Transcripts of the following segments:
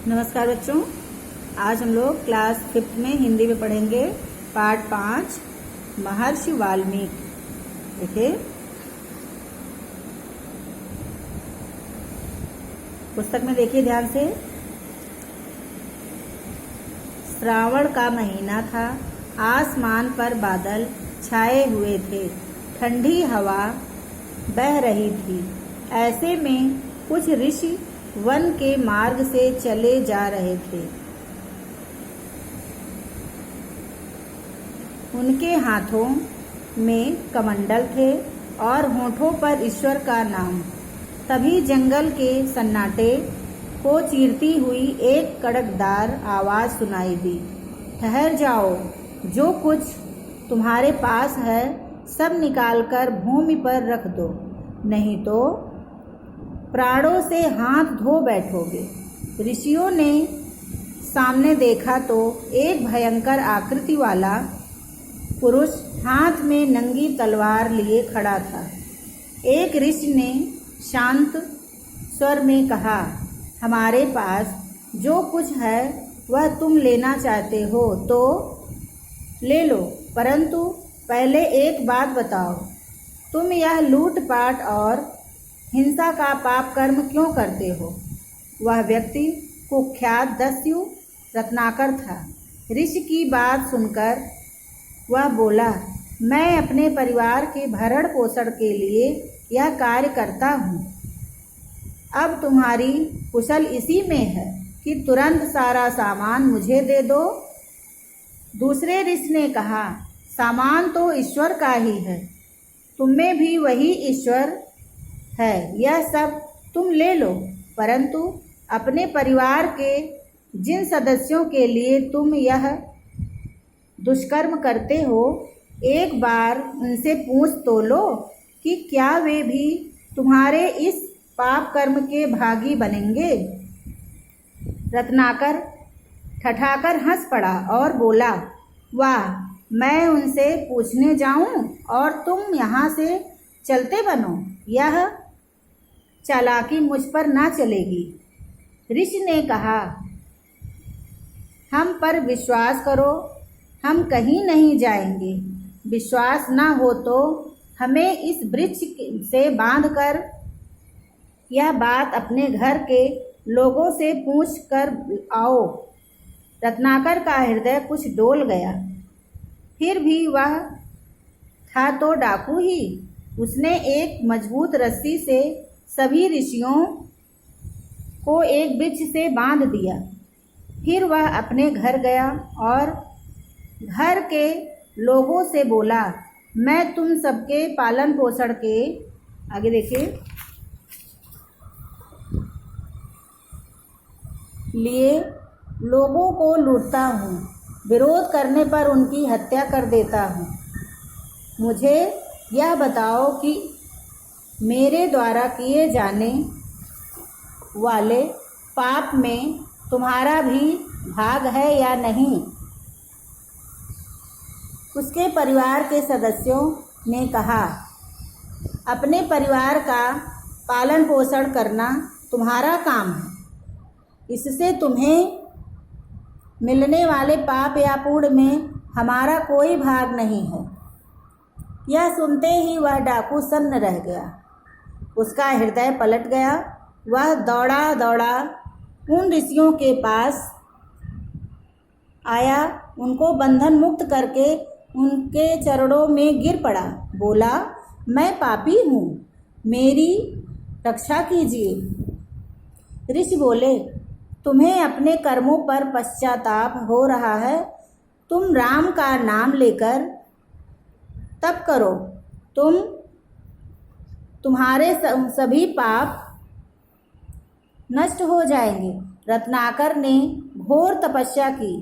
नमस्कार बच्चों, आज हम लोग क्लास 5 में हिंदी में पढ़ेंगे पाठ 5 महर्षि वाल्मीकि। देखिए, पुस्तक में देखिए ध्यान से। श्रावण का महीना था, आसमान पर बादल छाए हुए थे, ठंडी हवा बह रही थी। ऐसे में कुछ ऋषि वन के मार्ग से चले जा रहे थे। उनके हाथों में कमंडल थे और होठों पर ईश्वर का नाम। तभी जंगल के सन्नाटे को चीरती हुई एक कड़कदार आवाज सुनाई दी। ठहर जाओ, जो कुछ तुम्हारे पास है सब निकालकर भूमि पर रख दो, नहीं तो प्राणों से हाथ धो बैठोगे। ऋषियों ने सामने देखा तो एक भयंकर आकृति वाला पुरुष हाथ में नंगी तलवार लिए खड़ा था। एक ऋषि ने शांत स्वर में कहा, हमारे पास जो कुछ है वह तुम लेना चाहते हो तो ले लो, परंतु पहले एक बात बताओ, तुम यह लूटपाट और हिंसा का पाप कर्म क्यों करते हो? वह व्यक्ति कुख्यात दस्यु रत्नाकर था। ऋषि की बात सुनकर वह बोला, मैं अपने परिवार के भरण पोषण के लिए यह कार्य करता हूँ। अब तुम्हारी कुशल इसी में है कि तुरंत सारा सामान मुझे दे दो। दूसरे ऋषि ने कहा, सामान तो ईश्वर का ही है, तुममें भी वही ईश्वर है, यह सब तुम ले लो, परंतु अपने परिवार के जिन सदस्यों के लिए तुम यह दुष्कर्म करते हो, एक बार उनसे पूछ तो लो कि क्या वे भी तुम्हारे इस पाप कर्म के भागी बनेंगे। रत्नाकर ठठाकर हंस पड़ा और बोला, वाह, मैं उनसे पूछने जाऊं और तुम यहाँ से चलते बनो, यह चालाकी मुझ पर ना चलेगी। ऋषि ने कहा, हम पर विश्वास करो, हम कहीं नहीं जाएंगे। विश्वास ना हो तो हमें इस वृक्ष से बांधकर यह बात अपने घर के लोगों से पूछ कर आओ। रत्नाकर का हृदय कुछ डोल गया, फिर भी वह था तो डाकू ही। उसने एक मजबूत रस्सी से सभी ऋषियों को एक वृक्ष से बांध दिया। फिर वह अपने घर गया और घर के लोगों से बोला, मैं तुम सबके पालन पोषण के आगे देखिए लिए लोगों को लूटता हूँ, विरोध करने पर उनकी हत्या कर देता हूँ। मुझे यह बताओ कि मेरे द्वारा किए जाने वाले पाप में तुम्हारा भी भाग है या नहीं? उसके परिवार के सदस्यों ने कहा, अपने परिवार का पालन पोषण करना तुम्हारा काम है, इससे तुम्हें मिलने वाले पाप या पुण्य में हमारा कोई भाग नहीं है। यह सुनते ही वह डाकू सन्न रह गया, उसका हृदय पलट गया। वह दौड़ा दौड़ा उन ऋषियों के पास आया, उनको बंधन मुक्त करके उनके चरणों में गिर पड़ा, बोला, मैं पापी हूँ, मेरी रक्षा कीजिए। ऋषि बोले, तुम्हें अपने कर्मों पर पश्चाताप हो रहा है, तुम राम का नाम लेकर तप करो, तुम्हारे सभी पाप नष्ट हो जाएंगे। रत्नाकर ने घोर तपस्या की,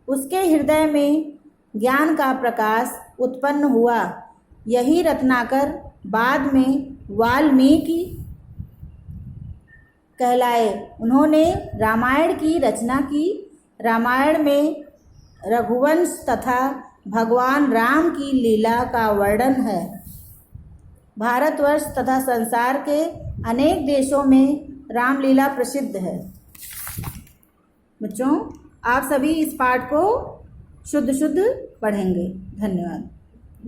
उसके हृदय में ज्ञान का प्रकाश उत्पन्न हुआ। यही रत्नाकर बाद में वाल्मीकि कहलाए। उन्होंने रामायण की रचना की। रामायण में रघुवंश तथा भगवान राम की लीला का वर्णन है। भारतवर्ष तथा संसार के अनेक देशों में रामलीला प्रसिद्ध है। बच्चों आप सभी इस पाठ को शुद्ध शुद्ध पढ़ेंगे। धन्यवाद।